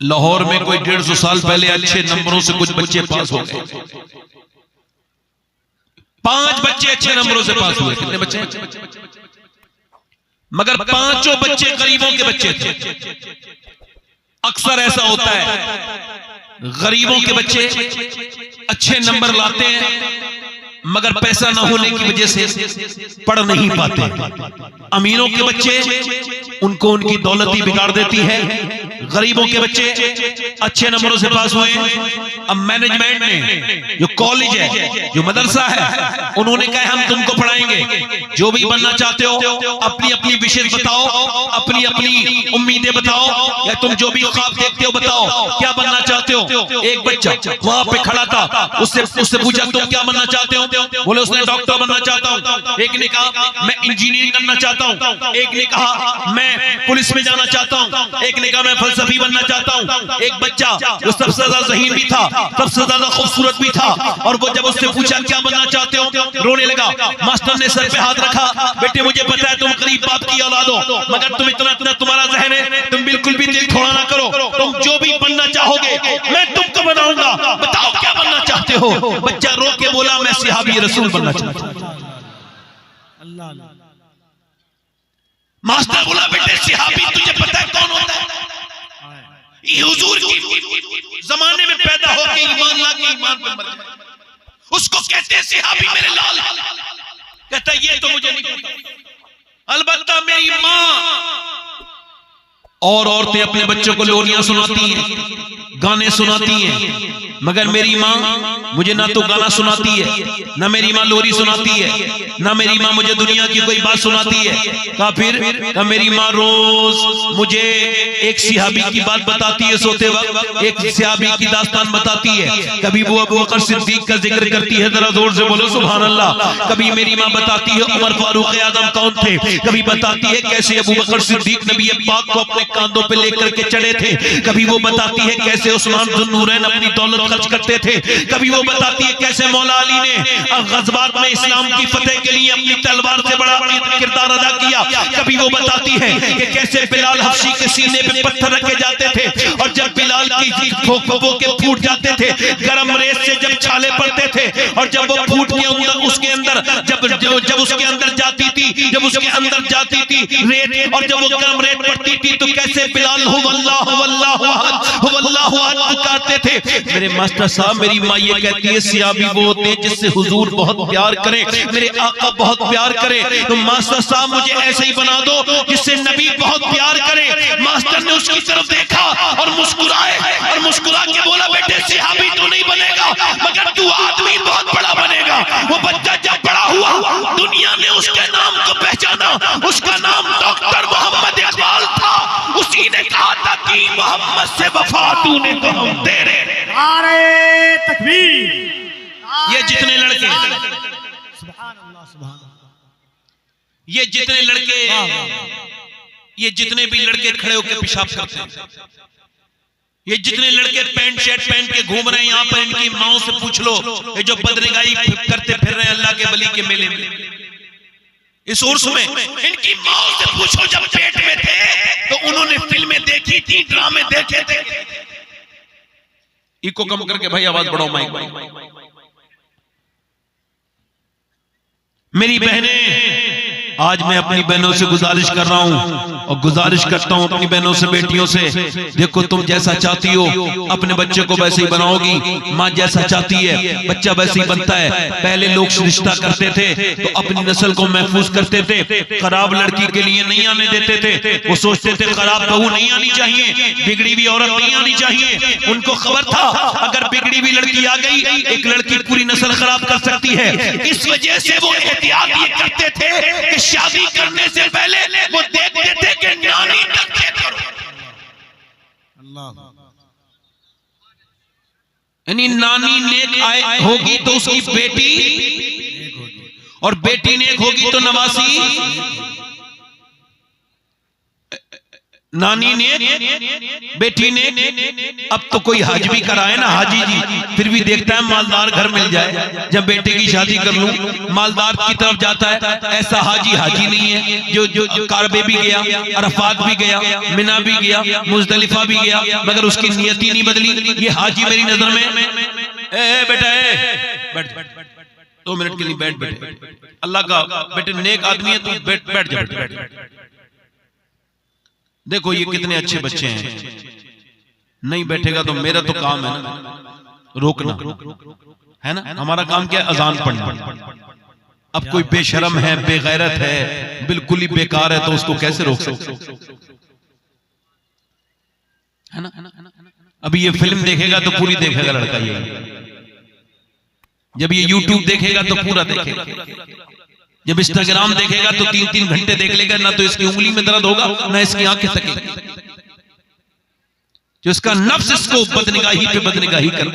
लाहौर में कोई 150 साल पहले अच्छे नंबरों से कुछ बच्चे पास हो गए। 5 बच्चे अच्छे नंबरों से पास हुए। कितने बच्चे? मगर 5 बच्चे गरीबों के बच्चे थे। अक्सर ऐसा होता है, गरीबों के बच्चे अच्छे नंबर लाते हैं मगर पैसा ना होने की वजह से पढ़ नहीं पाते। अमीरों के बच्चे उनको उनकी दौलत ही बिगाड़ देती है। गरीबों के बच्चे अच्छे नंबरों से पास हुए। अब मैनेजमेंट ने, जो कॉलेज है, जो मदरसा है, उन्होंने कहा हम तुमको पढ़ाएंगे, जो भी बनना चाहते हो अपनी अपनी विशेष बताओ, अपनी अपनी उम्मीदें बताओ, या तुम जो भी ख्वाब देखते हो बताओ क्या बनना चाहते हो। एक बच्चा वहां पे खड़ा था, उससे पूछा तुम क्या बनना चाहते हो? बोले उसने डॉक्टर बनना चाहता हूं। एक ने कहा मैं इंजीनियरिंग करना चाहता हूं। एक ने कहा मैं पुलिस में जाना चाहता हूं। एक ने कहा मैं फलसफी बनना चाहता हूं। एक बच्चा जो सबसे ज्यादा ज़हीन भी था, सबसे ज्यादा खूबसूरत भी था, और वो जब उससे पूछा क्या बनना चाहते हो, रोने लगा। मास्टर ने सर पे हाथ रखा, बेटे मुझे पता है तुम गरीब बाप की औलाद हो, मगर तुम इतना तुम्हारा ज़हन है, तुम बिल्कुल भी दिल थोड़ा ना करो, तुम जो भी बनना चाहोगे मैं तुमको बनाऊंगा, बताओ क्या बनना चाहते हो। बच्चा रो के बोला मैं सहाबी रसूल बनना चाहता हूं। मास्टर बोला बेटे सहाबी तुझे पता है कौन होता है? ये हुजूर की जमाने में पैदा होके ईमान लाके ईमान पे मर जाए, उसको कहते हैं सहाबी। मेरे लाल कहता ये तो मुझे नहीं पता। अलबत्ता मेरी माँ और औरतें अपने बच्चों को लोरियां सुनाती हैं, गाने सुनाती हैं, मगर मेरी माँ मुझे ना तो गाना सुनाती है, ना मेरी माँ लोरी सुनाती है, ना मेरी माँ मुझे दुनिया की कोई बात सुनाती है। कहा फिर कहा मेरी माँ रोज मुझे एक सहाबी की बात बताती है, सोते वक्त एक सहाबी की दास्तान बताती है। कभी वो अबू बकर सिद्दीक का जिक्र करती है, जरा जोर से बोलो सुभान अल्लाह। कभी मेरी माँ बताती है उमर फारूक आजम कौन थे, कभी बताती है कैसे अबू बकर सिद्दीक नबी पाक को अपने कांधों पे लेकर के चढ़े थे। कभी वो बताती है कैसे उस्मान ज़ुन्नूरैन अपनी दौलत खर्च करते थे। कभी वो बताती है कैसे मौला अली ने गज़वात में इस्लाम की फतेह के लिए अपनी तलवार से बड़ा किरदार अदा किया। कभी वो बताती है कि कैसे बिलाल हबशी के सीने पे पत्थर रखे जाते थे, और जब बिलाल की ठोकों के फूट जाते थे, गरम रेत से जब छाले पड़ते थे, और जब वो फूट के उसके अंदर जब उसके अंदर जाती थी, जब उसके अंदर जाती थी रेत, और जब वो गरम रेत पड़ती थी तो कैसे बिलाल पुकारते थे। मेरे मास्टर साहब मेरी माँ ये कहती है सहाबी वो होते हैं जिससे हुजूर बहुत प्यार करें, मेरे आका बहुत प्यार करें। तो मास्टर साहब मुझे ऐसे ही बना दो जिससे नबी बहुत प्यार करे। मास्टर ने उसकी तरफ देखा और मुस्कुराए, और मुस्कुरा के बोला बेटे सहाबी तो नहीं बनेगा मगर तू आदमी बहुत बड़ा बनेगा। वो बच्चा जब बड़ा हुआ दुनिया ने उसके नाम को पहचाना, उसका नाम डॉक्टर मोहम्मद इकबाल था। उसी ने कहा था कि मोहम्मद से वफा तूने तो हम तेरे। नारे तकबीर। ये जितने लड़के, ये जितने लड़के, ये जितने भी लड़के खड़े होकर पेशाब करते हैं, ये जितने लड़के पैंट शर्ट पहन के घूम रहे हैं यहाँ पर, इनकी माओ से पूछ लो, ये जो बदनिगाही करते फिर रहे हैं अल्लाह के वली के मेले में, इस उर्स में, इनकी माओ से पूछो जब पेट में थे तो उन्होंने फिल्में देखी थी, ड्रामे देखे थे। इको कम करके भाई आवाज बढ़ाओ माइक। मेरी बहनें, आज मैं अपनी बहनों से गुजारिश कर रहा हूं और गुजारिश करता हूं अपनी बहनों से, बेटियों से, देखो तुम जैसा चाहती हो अपने बच्चे को वैसे ही बनाओगी। माँ जैसा चाहती है बच्चा वैसे ही बनता है। पहले लोग रिश्ता करते थे तो अपनी नस्ल को महफूज करते थे, खराब लड़की के लिए नहीं आने देते थे। वो सोचते थे खराब बहू नहीं आनी चाहिए, बिगड़ी हुई औरत नहीं आनी चाहिए। उनको खबर था अगर बिगड़ी हुई लड़की आ गई, एक लड़की पूरी नस्ल खराब कर सकती है। इस वजह से वो एहतियात ये करते थे कि शादी करने से पहले वो देखते थे कि नानी तक करो। यानी नानी नेक होगी तो उसकी बेटी, और बेटी नेक होगी तो नवासी। नानी ने, बेटी ने, अब तो कोई हज भी कराए ना हाजी जी, फिर भी देखता है मालदार घर मिल जाए, जब बेटे की शादी कर लूं मालदार की तरफ जाता है। ऐसा हाजी हाजी नहीं है जो कारबे भी गया, अरफात भी गया, मिना भी गया, मुजदलिफा भी गया, मगर उसकी नियति नहीं बदली। ये हाजी मेरी नजर में बेटा बैठ 2 मिनट के लिए बैठ बेटे, अल्लाह का बेटे नेक आदमी है, तू बैठ जा। देखो ये कितने अच्छे बच्चे हैं, नहीं बैठेगा तो मेरा तो काम है ना रोकना, है ना। हमारा काम क्या है? अजान पढ़ना। अब कोई बेशरम है, बेगैरत है, बिल्कुल ही बेकार है, तो उसको कैसे रोक सकते, है ना। अभी ये फिल्म देखेगा तो पूरी देखेगा लड़का, ये जब ये YouTube देखेगा तो पूरा देखेगा, जब इंस्टाग्राम देखेगा तो 3-3 घंटे देख लेगा, ना तो इसकी उंगली में दर्द होगा ना इसकी आंखें थकेगी, जो इसका नफ्स इसको बदनिगाही पे बदनिगाही कर।